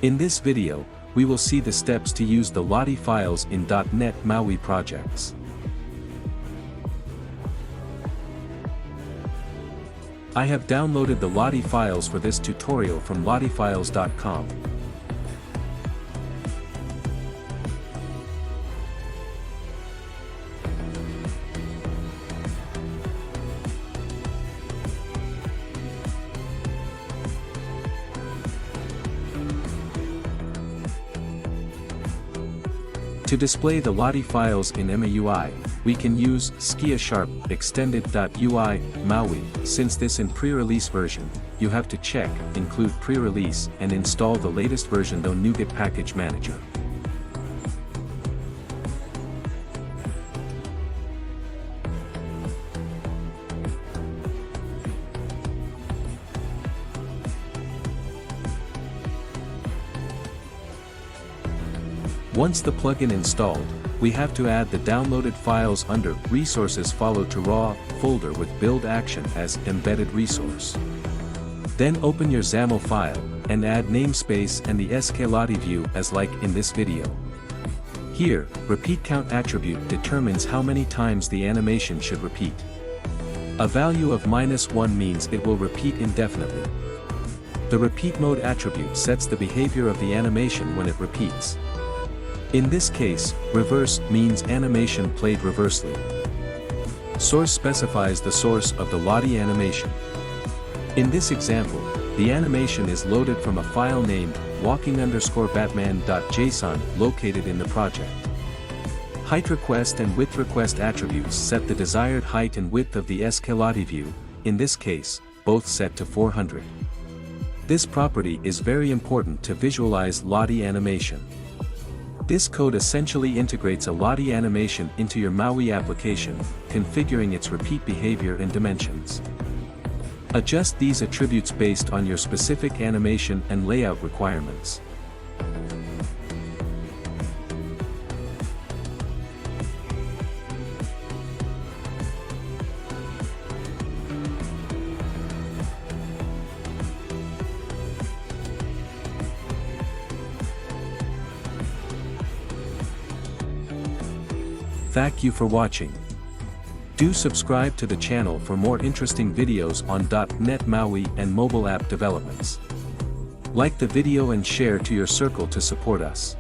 In this video, we will see the steps to use the Lottie files in .NET MAUI projects. I have downloaded the Lottie files for this tutorial from lottiefiles.com. To display the Lottie files in MAUI, we can use SkiaSharp extended.ui MAUI. Since this in pre-release version, you have to check include pre-release and install the latest version though NuGet package manager. Once the plugin installed, we have to add the downloaded files under Resources follow to raw folder with build action as embedded resource. Then open your XAML file, and add namespace and the SkiaLottie view as like in this video. Here, repeat count attribute determines how many times the animation should repeat. A value of -1 means it will repeat indefinitely. The repeat mode attribute sets the behavior of the animation when it repeats. In this case, reverse means animation played reversely. Source specifies the source of the Lottie animation. In this example, the animation is loaded from a file named walking_batman.json located in the project. Height request and width request attributes set the desired height and width of the SkiaLottie view, in this case, both set to 400. This property is very important to visualize Lottie animation. This code essentially integrates a Lottie animation into your MAUI application, configuring its repeat behavior and dimensions. Adjust these attributes based on your specific animation and layout requirements. Thank you for watching. Do subscribe to the channel for more interesting videos on .NET MAUI and mobile app developments. Like the video and share to your circle to support us.